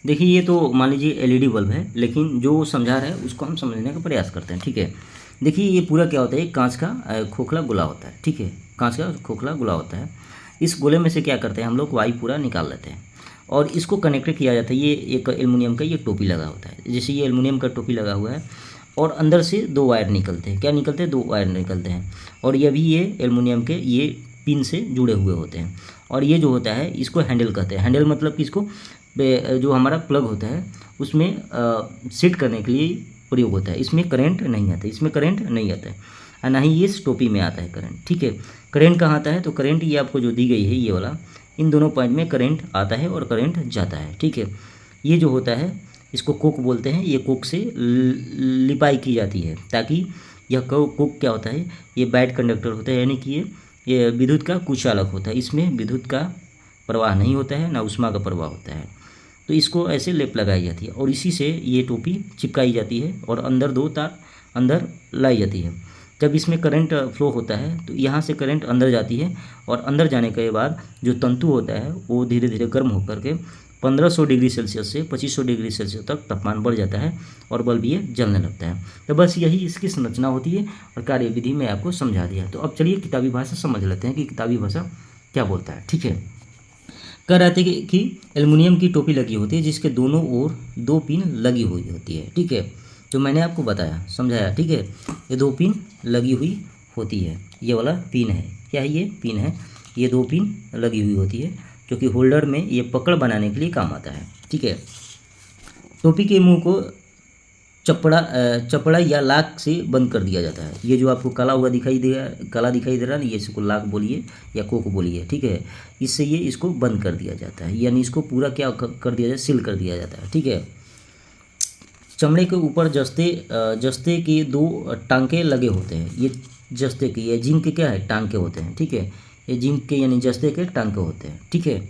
देखिए ये तो मान लीजिए LED बल्ब है, लेकिन जो समझा रहा है उसको हम समझने का प्रयास करते हैं। ठीक है, देखिए ये पूरा क्या होता है, कांच का खोखला गोला होता है। ठीक है, कांच का खोखला गोला होता है। इस गोले में से क्या करते हैं हम लोग, वायु पूरा निकाल लेते हैं और इसको कनेक्ट किया जाता है। ये एक एल्युमिनियम का ये टोपी लगा होता है, जैसे ये एल्युमिनियम का टोपी लगा हुआ है और अंदर से 2 वायर निकलते हैं। क्या निकलते हैं? 2 वायर निकलते हैं और ये भी ये एल्युमिनियम के ये पिन से जुड़े हुए होते हैं। और ये जो होता है इसको हैंडल कहते हैं। हैंडल मतलब कि इसको जो हमारा प्लग होता है उसमें सेट करने के लिए प्रयोग होता है। इसमें करंट नहीं आता, इसमें करंट नहीं आता है और ना ही ये इस टोपी में आता है करंट। ठीक है, करंट कहाँ आता है? तो करंट ये आपको जो दी गई है ये वाला, इन दोनों पॉइंट में करंट आता है और करंट जाता है। ठीक है, ये जो होता है इसको कोक बोलते हैं। ये कोक से लिपाई की जाती है ताकि यह कोक क्या होता है, ये बैड कंडक्टर होता है, यानी कि ये विद्युत का कुचालक होता है। इसमें विद्युत का प्रवाह नहीं होता है, ना उष्मा का प्रवाह होता है। तो इसको ऐसे लेप लगाई जाती है और इसी से ये टोपी चिपकाई जाती है और अंदर 2 तार अंदर लाई जाती है। जब इसमें करंट फ्लो होता है तो यहाँ से करंट अंदर जाती है और अंदर जाने के बाद जो तंतु होता है वो धीरे धीरे गर्म होकर के 1500 डिग्री सेल्सियस से 2500 डिग्री सेल्सियस तक तापमान बढ़ जाता है और बल्ब ये जलने लगता है। तो बस यही इसकी संरचना होती है और कार्यविधि में आपको समझा दिया। तो अब चलिए किताबी भाषा समझ लेते हैं कि किताबी भाषा क्या बोलता है। ठीक है, कह रहे थे कि एल्युमिनियम की टोपी लगी होती है जिसके दोनों ओर 2 पिन लगी हुई होती है। ठीक है, जो मैंने आपको बताया समझाया। ठीक है, ये 2 पिन लगी हुई होती है। ये वाला पिन है, क्या है? ये पिन है। ये 2 पिन लगी हुई होती है जो कि होल्डर में ये पकड़ बनाने के लिए काम आता है। ठीक है, टोपी के मुंह को चपड़ा या लाक से बंद कर दिया जाता है। ये जो आपको काला दिखाई दे रहा है ना, ये इसको लाक बोलिए या कोक बोलिए। ठीक है, इससे ये इसको बंद कर दिया जाता है, यानी इसको पूरा क्या कर दिया जाए, सील कर दिया जाता है। ठीक है, चमड़े के ऊपर जस्ते के 2 टांके लगे होते हैं। ये जस्ते के, ये जिंक के क्या है? टांके होते हैं। ठीक है, ये जिंक के यानी जस्ते के टांके होते हैं। ठीक है,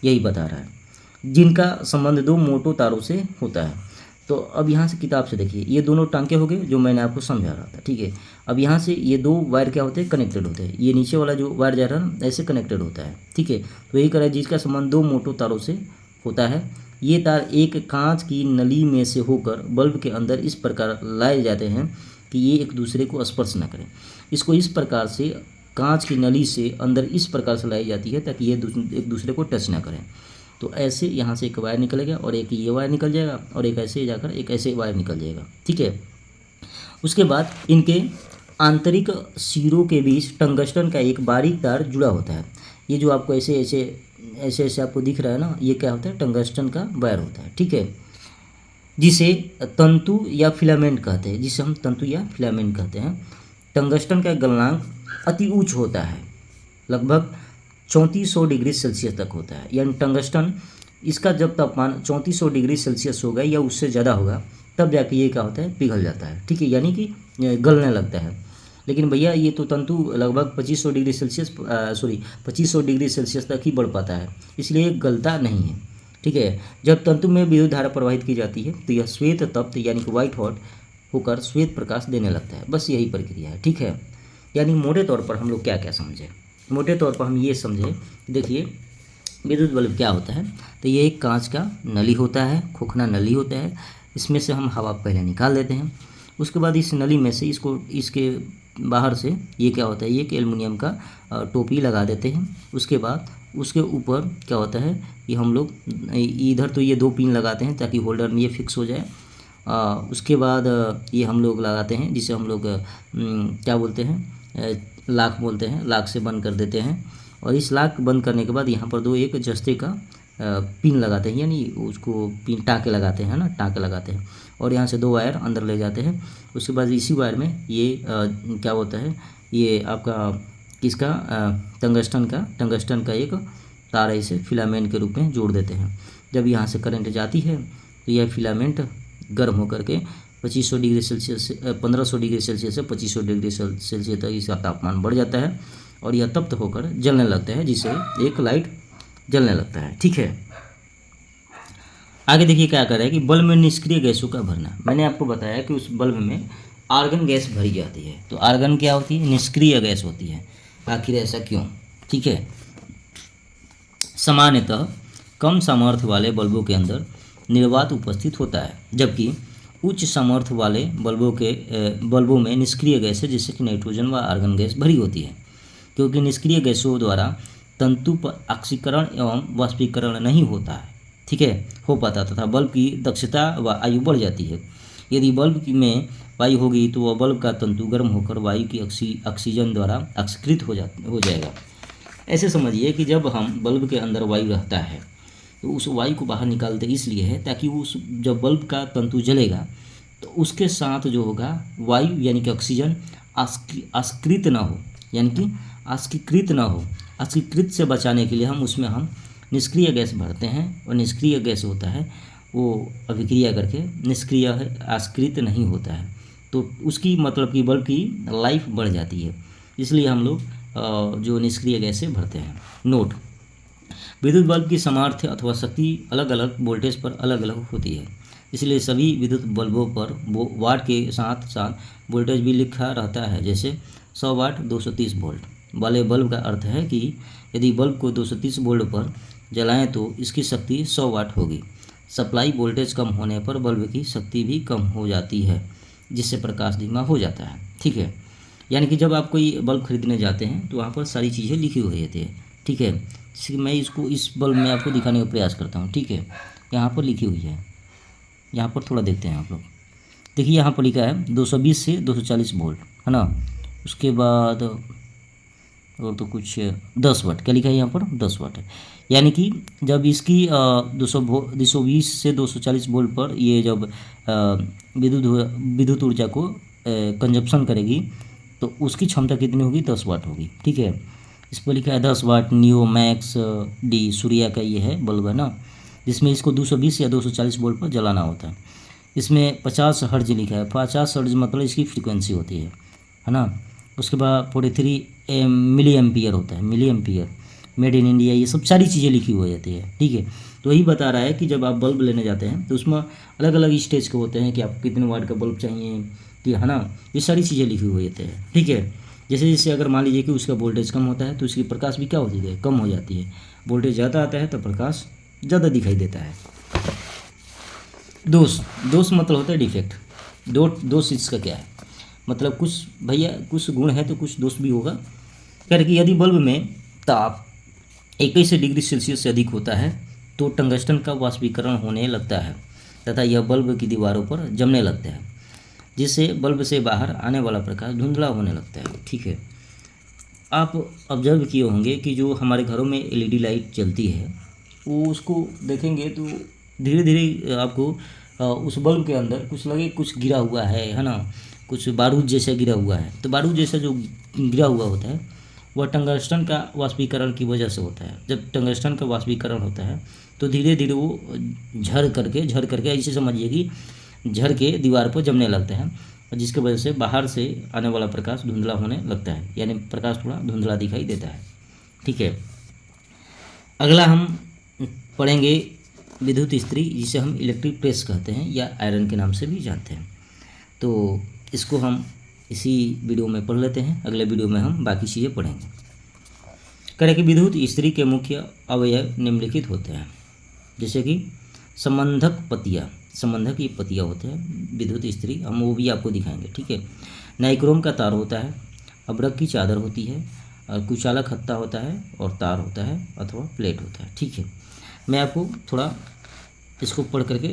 यही बता रहा है। जिनका संबंध 2 मोटो तारों से होता है। तो अब यहाँ से किताब से देखिए, ये दोनों टांके हो गए जो मैंने आपको समझा रहा था। ठीक है, अब यहाँ से ये 2 वायर क्या होते हैं? कनेक्टेड होते हैं। ये नीचे वाला जो वायर जा रहा है ना, ऐसे कनेक्टेड होता है। ठीक है, तो यही करा जिसका संबंध 2 मोटो तारों से होता है। ये तार एक कांच की नली में से होकर बल्ब के अंदर इस प्रकार लाए जाते हैं कि ये एक दूसरे को स्पर्श न करें। इसको इस प्रकार से कांच की नली से अंदर इस प्रकार से लाई जाती है ताकि ये एक दूसरे को टच ना करें। तो ऐसे यहाँ से एक वायर निकलेगा और एक ये वायर निकल जाएगा और एक ऐसे जाकर एक ऐसे वायर निकल जाएगा। ठीक है, उसके बाद इनके आंतरिक सिरों के बीच टंगस्टन का एक बारीक तार जुड़ा होता है। ये जो आपको ऐसे ऐसे आपको दिख रहा है ना, ये क्या होता है? टंगस्टन का वायर होता है। ठीक है, जिसे तंतु या फिलामेंट कहते हैं, जिसे हम तंतु या फिलामेंट कहते हैं। टंगस्टन का गलनांक अति उच्च होता है, लगभग 3400 डिग्री सेल्सियस तक होता है। यानी टंगस्टन, इसका जब तापमान 3400 डिग्री सेल्सियस होगा या उससे ज़्यादा होगा तब जाके ये क्या होता है? पिघल जाता है। ठीक है, यानी कि गलने लगता है। लेकिन भैया ये तो तंतु लगभग 2500 डिग्री सेल्सियस 2500 डिग्री सेल्सियस तक ही बढ़ पाता है, इसलिए गलता नहीं है। ठीक है, जब तंतु में विद्युत धारा प्रवाहित की जाती है तो यह श्वेत तप्त यानी कि व्हाइट हॉट होकर श्वेत प्रकाश देने लगता है। बस यही प्रक्रिया है। ठीक है, यानी मोटे तौर पर हम लोग क्या क्या समझे? मोटे तौर पर हम ये समझे, देखिए विद्युत बल्ब क्या होता है? तो ये एक कांच का नली होता है, खोखला नली होता है। इसमें से हम हवा पहले निकाल देते हैं, उसके बाद इस नली में से इसके बाहर से ये क्या होता है? ये कि एल्युमिनियम का टोपी लगा देते हैं। उसके बाद उसके ऊपर क्या होता है कि हम लोग इधर तो ये 2 पिन लगाते हैं ताकि होल्डर में ये फिक्स हो जाए। उसके बाद ये हम लोग लगाते हैं जिसे हम लोग क्या बोलते हैं? लाक बोलते हैं। लाक से बंद कर देते हैं और इस लाक बंद करने के बाद यहाँ पर 2 एक जस्ते का पिन लगाते हैं, यानी उसको पिन टाँके लगाते हैं ना, टाँके लगाते हैं और यहाँ से 2 वायर अंदर ले जाते हैं। उसके बाद इसी वायर में ये क्या होता है? ये आपका किसका? टंगस्टन का एक तार ऐसे फिलामेंट के रूप में जोड़ देते हैं। जब यहाँ से करंट जाती है तो यह फिलामेंट गर्म होकर के 2500 डिग्री सेल्सियस से 1500 डिग्री सेल्सियस से 2500 डिग्री सेल्सियस तक इसका तापमान बढ़ जाता है और यह तप्त होकर जलने लगता है, जिससे एक लाइट जलने लगता है। ठीक है, आगे देखिए क्या कर रहा है कि बल्ब में निष्क्रिय गैसों का भरना। मैंने आपको बताया कि उस बल्ब में आर्गन गैस भरी जाती है। तो आर्गन क्या होती है? निष्क्रिय गैस होती है। आखिर ऐसा क्यों? ठीक है, सामान्यतः कम सामर्थ्य वाले बल्बों के अंदर निर्वात उपस्थित होता है, जबकि उच्च सामर्थ्य वाले बल्बों में निष्क्रिय गैस है, जैसे कि नाइट्रोजन व आर्गन गैस भरी होती है। क्योंकि निष्क्रिय गैसों द्वारा तंतु पर ऑक्सीकरण एवं वाष्पीकरण नहीं होता है, ठीक है, हो पाता तथा बल्ब की दक्षता व आयु बढ़ जाती है। यदि बल्ब में वायु होगी तो वह बल्ब का तंतु गर्म होकर वायु की ऑक्सीजन द्वारा ऑक्सीकृत हो जाएगा। ऐसे समझिए कि जब हम बल्ब के अंदर वायु रहता है तो उस वायु को बाहर निकालते इसलिए है ताकि उस जब बल्ब का तंतु जलेगा तो उसके साथ जो होगा वायु यानी कि ऑक्सीजन ऑक्सीकृत ना हो, यानी कि ऑक्सीकृत ना हो। ऑक्सीकृत से बचाने के लिए हम निष्क्रिय गैस भरते हैं, और निष्क्रिय गैस होता है वो अभिक्रिया करके निष्क्रिय ऑक्सीकृत नहीं होता है, तो उसकी मतलब कि बल्ब की लाइफ बढ़ जाती है। इसलिए हम लोग जो निष्क्रिय गैस से भरते हैं। नोट: विद्युत बल्ब की सामर्थ्य अथवा शक्ति अलग अलग वोल्टेज पर अलग अलग होती है, इसलिए सभी विद्युत बल्बों पर वाट के साथ साथ वोल्टेज भी लिखा रहता है। जैसे 100 वाट 230 वोल्ट वाले बल्ब का अर्थ है कि यदि बल्ब को 230 वोल्ट पर जलाएं तो इसकी शक्ति 100 वाट होगी। सप्लाई वोल्टेज कम होने पर बल्ब की शक्ति भी कम हो जाती है, जिससे प्रकाश धीमा हो जाता है। ठीक है, यानी कि जब आप कोई बल्ब खरीदने जाते हैं तो वहाँ पर सारी चीज़ें लिखी हुई रहती है। ठीक है, मैं इस बल्ब में आपको दिखाने का प्रयास करता हूँ। ठीक है, यहाँ पर लिखी हुई है, यहाँ पर थोड़ा देखते हैं आप लोग। देखिए यहाँ पर लिखा है 220 से 240 वोल्ट, है ना। उसके बाद और तो कुछ 10 वाट, क्या लिखा है यहाँ पर 10 वाट है। यानी कि जब इसकी 220 से 240 वोल्ट पर ये जब विद्युत ऊर्जा को कंजप्शन करेगी तो उसकी क्षमता कितनी होगी, 10 वाट होगी। ठीक है, इस पर लिखा है 10 वाट नियो मैक्स डी सूर्या का ये है बल्ब, है ना, जिसमें इसको 220 या 240 वोल्ट पर जलाना होता है। इसमें 50 हर्ज लिखा है, 50 हर्ज मतलब इसकी फ्रीक्वेंसी होती है ना। उसके बाद 43 मिली एम्पियर होता है, milliampere, made in India, ये सब सारी चीज़ें लिखी हुई जाती है। ठीक है, तो यही बता रहा है कि जब आप बल्ब लेने जाते हैं तो उसमें अलग अलग स्टेज के होते हैं कि आपको कितने वाट का बल्ब चाहिए, ठीक है ना, ये सारी चीज़ें लिखी हुई होती है। ठीक है, जैसे जैसे अगर मान लीजिए कि उसका वोल्टेज कम होता है तो उसकी प्रकाश भी क्या होती है, कम हो जाती है। वोल्टेज ज़्यादा आता है तो प्रकाश ज़्यादा दिखाई देता है। दोष मतलब होता है डिफेक्ट। दोष इसका क्या है, मतलब कुछ भैया कुछ गुण है तो कुछ दोष भी होगा। कह रहे कि यदि बल्ब में ताप 21 डिग्री सेल्सियस से अधिक होता है तो टंगस्टन का वाष्पीकरण होने लगता है तथा यह बल्ब की दीवारों पर जमने लगता है, जिससे बल्ब से बाहर आने वाला प्रकाश धुंधला होने लगता है। ठीक है, आप ऑब्जर्व किए होंगे कि जो हमारे घरों में एलईडी लाइट जलती है वो उसको देखेंगे तो धीरे धीरे आपको उस बल्ब के अंदर कुछ लगे कुछ गिरा हुआ है ना, कुछ बारूद जैसा गिरा हुआ है। तो बारूद जैसा जो गिरा हुआ होता है वह टंगस्टन का वाष्पीकरण की वजह से होता है। जब टंगस्टन का वाष्पीकरण होता है तो धीरे धीरे वो झर करके ऐसे समझिए कि झर के दीवार पर जमने लगता है, और जिसकी वजह से बाहर से आने वाला प्रकाश धुंधला होने लगता है, यानी प्रकाश थोड़ा धुंधला दिखाई देता है। ठीक है, अगला हम पढ़ेंगे विद्युत इस्त्री, जिसे हम इलेक्ट्रिक प्रेस कहते हैं या आयरन के नाम से भी जानते हैं। तो इसको हम इसी वीडियो में पढ़ लेते हैं, अगले वीडियो में हम बाकी चीज़ें पढ़ेंगे। करें कि विद्युत इस्त्री के मुख्य अवयव निम्नलिखित होते हैं, जैसे कि संबंधक ये पतियाँ होते हैं विद्युत इस्त्री, हम वो भी आपको दिखाएंगे। ठीक है, नाइक्रोम का तार होता है, अब्रक की चादर होती है, और कुचालक हत्था होता है, और तार होता है अथवा प्लेट होता है। ठीक है, मैं आपको थोड़ा इसको पढ़ करके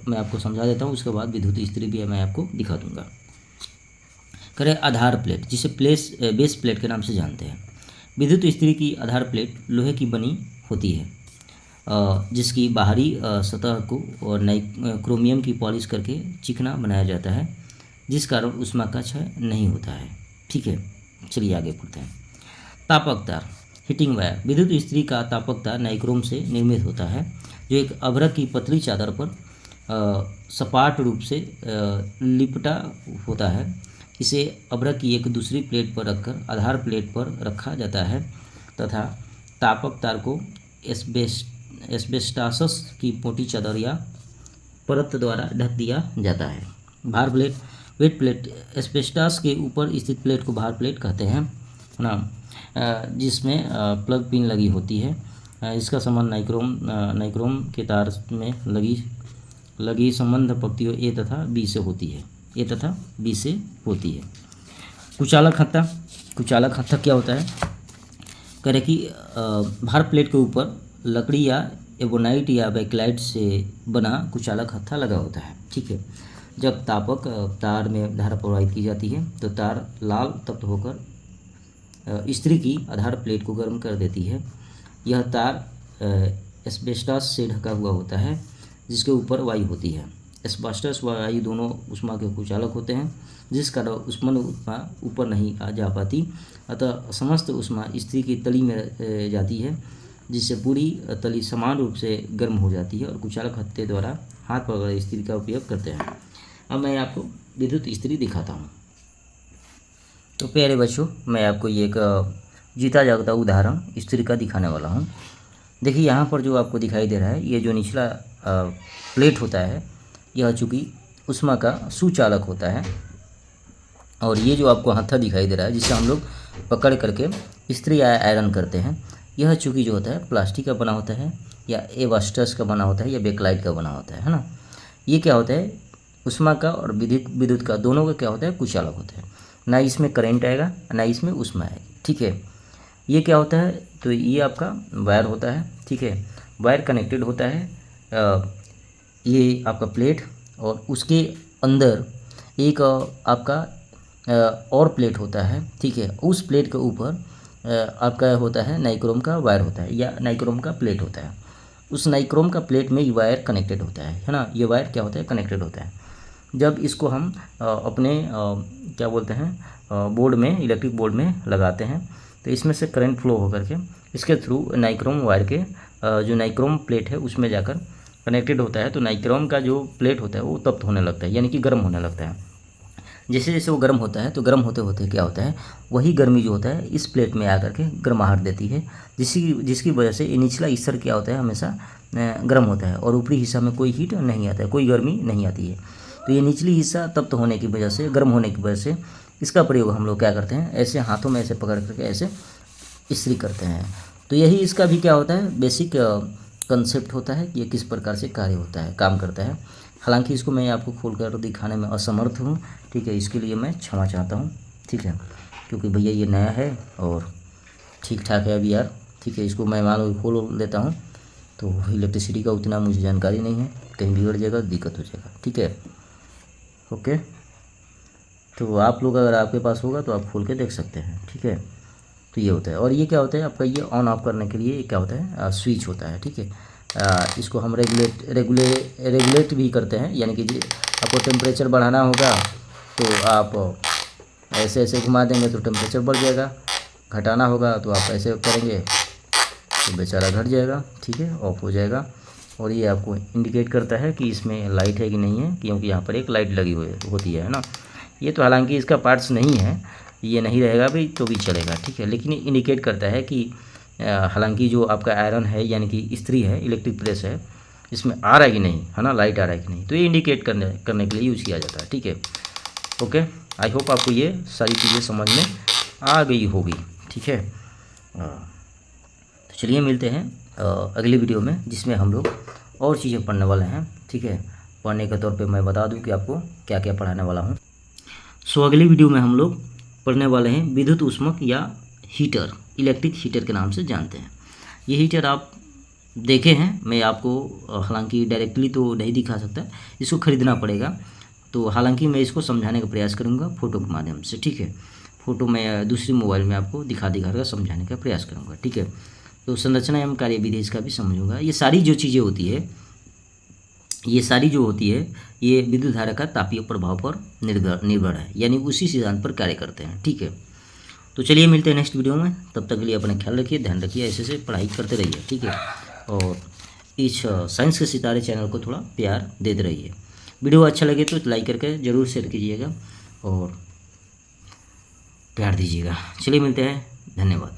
मैं आपको समझा देता हूँ, उसके बाद विद्युत इस्त्री भी मैं आपको दिखा दूँगा। करें आधार प्लेट, जिसे बेस प्लेट के नाम से जानते हैं। विद्युत इस्त्री की आधार प्लेट लोहे की बनी होती है, जिसकी बाहरी सतह को और क्रोमियम की पॉलिश करके चिकना बनाया जाता है, जिस कारण उसमें क्षय नहीं होता है। ठीक है, चलिए आगे बढ़ते हैं। तापक तार, हीटिंग वायर। विद्युत इस्त्री का तापक तार नाइक्रोम से निर्मित होता है, जो एक अभ्रक की पतली चादर पर सपाट रूप से लिपटा होता है। इसे अभ्रक की एक दूसरी प्लेट पर रखकर आधार प्लेट पर रखा जाता है तथा तापक तार को एस्बेस्टासस की मोटी चादर या परत द्वारा ढक दिया जाता है। भार प्लेट, वेट प्लेट। एस्बेस्टास के ऊपर स्थित प्लेट को भार प्लेट कहते हैं ना, जिसमें प्लग पिन लगी होती है। इसका संबंध नाइक्रोम के तार में लगी संबंध पंक्तियों ए तथा बी से होती है। कुचालक हत्था क्या होता है, कह रहे कि भार प्लेट के ऊपर लकड़ी या एबोनाइट या बैकलाइट से बना कुचालक हत्था लगा होता है। ठीक है, जब तापक तार में धारा प्रवाहित की जाती है तो तार लाल तप्त होकर इस्त्री की आधार प्लेट को गर्म कर देती है। यह तार एस्बेस्टस से ढका हुआ होता है जिसके ऊपर वायु होती है। एस्बेस्टस व वायु दोनों उष्मा के कुचालक होते हैं, जिस कारण उष्मा ऊपर नहीं आ जा पाती, अतः समस्त उष्मा इस्त्री की तली में जाती है, जिससे पूरी तली समान रूप से गर्म हो जाती है और कुचालक हत्थे द्वारा हाथ पकड़ इस्त्री का उपयोग करते हैं। अब मैं आपको विद्युत इस्त्री दिखाता हूँ। तो प्यारे बच्चों, मैं आपको ये एक जीता जागता उदाहरण इस्त्री का दिखाने वाला हूँ। देखिए यहाँ पर जो आपको दिखाई दे रहा है, ये जो निचला प्लेट होता है यह चूँकि उष्मा का सुचालक होता है, और ये जो आपको हत्था दिखाई दे रहा है जिसे हम लोग पकड़ करके इस्त्री या आयरन करते हैं, यह चूँकि जो होता है प्लास्टिक का बना होता है या एस्बेस्टस का बना होता है या बैकलाइट का बना होता है ना। ये क्या होता है, उष्मा का और विद्युत का दोनों का क्या होता है, कुचालक होता है। ना इसमें करंट आएगा ना इसमें उष्मा आएगी। ठीक है, ये क्या होता है, तो ये आपका वायर होता है। ठीक है, वायर कनेक्टेड होता है, ये आपका प्लेट, और उसके अंदर एक आपका और प्लेट होता है। ठीक है, उस प्लेट के ऊपर आपका होता है नाइक्रोम का वायर होता है या नाइक्रोम का प्लेट होता है। उस नाइक्रोम का प्लेट में ये वायर कनेक्टेड होता है ना। ये वायर क्या होता है, कनेक्टेड होता है। जब इसको हम अपने क्या बोलते हैं बोर्ड में, इलेक्ट्रिक बोर्ड में लगाते हैं, तो इसमें से करंट फ्लो होकर के इसके थ्रू नाइक्रोम वायर के जो नाइक्रोम प्लेट है उसमें जाकर कनेक्टेड होता है। तो नाइक्रोम का जो प्लेट होता है वो तप्त होने लगता है, यानी कि गर्म होने लगता है। जैसे जैसे वो गर्म होता है तो गर्म होते होते क्या होता है, वही गर्मी जो होता है इस प्लेट में आकर के गर्माहट देती है, जिसकी वजह से ये निचला हिस्सा क्या होता है, हमेशा गर्म होता है और ऊपरी हिस्सा में कोई हीट नहीं आता है, कोई गर्मी नहीं आती है। तो ये निचली हिस्सा तप्त होने की वजह से, गर्म होने की वजह से इसका प्रयोग हम लोग क्या करते हैं, ऐसे हाथों में ऐसे पकड़ करके ऐसे इस्त्री करते हैं। तो यही इसका भी क्या होता है, बेसिक कंसेप्ट होता है कि ये किस प्रकार से कार्य होता है, काम करता है। हालांकि इसको मैं आपको खोलकर दिखाने में असमर्थ हूँ। ठीक है, इसके लिए मैं क्षमा चाहता हूँ। ठीक है, क्योंकि भैया ये नया है और ठीक ठाक है अभी यार। ठीक है, इसको मैं मान लो खोल लेता हूँ, तो इलेक्ट्रिसिटी का उतना मुझे जानकारी नहीं है, कहीं बिगड़ जाएगा, दिक्कत हो जाएगा। ठीक है, ओके। तो आप लोग अगर आपके पास होगा तो आप खोल के देख सकते हैं। ठीक है, तो ये होता है। और ये क्या होता है आपका, ये ऑन ऑफ करने के लिए क्या होता है, स्विच होता है। ठीक है, इसको हम रेगुलेट भी करते हैं, यानी कि आपको टेम्परेचर बढ़ाना होगा तो आप ऐसे ऐसे घुमा देंगे तो टेम्परेचर बढ़ जाएगा, घटाना होगा तो आप ऐसे करेंगे तो बेचारा घट जाएगा। ठीक है, ऑफ हो जाएगा। और ये आपको इंडिकेट करता है कि इसमें लाइट है कि नहीं है, क्योंकि यहाँ पर एक लाइट लगी हुई होती है ना। ये तो हालांकि इसका पार्ट्स नहीं है, ये नहीं रहेगा भी तो भी चलेगा। ठीक है, लेकिन इंडिकेट करता है कि हालांकि जो आपका आयरन है यानी कि इस्त्री है, इलेक्ट्रिक प्रेस है, इसमें आ रहा है कि नहीं, है ना, लाइट आ रहा है कि नहीं, तो ये इंडिकेट करने के लिए यूज़ किया जाता है। ठीक है, ओके। आई होप आपको ये सारी चीज़ें समझ में आ गई होगी। ठीक है, तो चलिए मिलते हैं अगली वीडियो में, जिसमें हम लोग और चीज़ें पढ़ने वाले हैं। ठीक है, पढ़ने के तौर पे मैं बता दूं कि आपको क्या क्या पढ़ाने वाला हूं। सो अगली वीडियो में हम लोग पढ़ने वाले हैं विद्युत ऊष्मक या हीटर, इलेक्ट्रिक हीटर के नाम से जानते हैं। ये हीटर आप देखे हैं, मैं आपको हालांकि डायरेक्टली तो नहीं दिखा सकता, इसको ख़रीदना पड़ेगा। तो हालांकि मैं इसको समझाने का प्रयास करूँगा फ़ोटो के माध्यम से। ठीक है, फ़ोटो मैं दूसरी मोबाइल में आपको दिखा कर समझाने का प्रयास करूँगा। ठीक है, तो संरचना एवं कार्यविधि इसका भी समझूंगा। ये सारी जो चीज़ें होती है, ये सारी जो होती है, ये विद्युत धारा का तापीय प्रभाव पर निर्भर है, यानी उसी सिद्धांत पर कार्य करते हैं। ठीक है, तो चलिए मिलते हैं नेक्स्ट वीडियो में। तब तक के लिए अपना ख्याल रखिए, ध्यान रखिए, ऐसे से पढ़ाई करते रहिए। ठीक है, और इस साइंस के सितारे चैनल को थोड़ा प्यार देते रहिए। वीडियो अच्छा लगे तो लाइक करके ज़रूर शेयर कीजिएगा और प्यार दीजिएगा। चलिए मिलते हैं, धन्यवाद।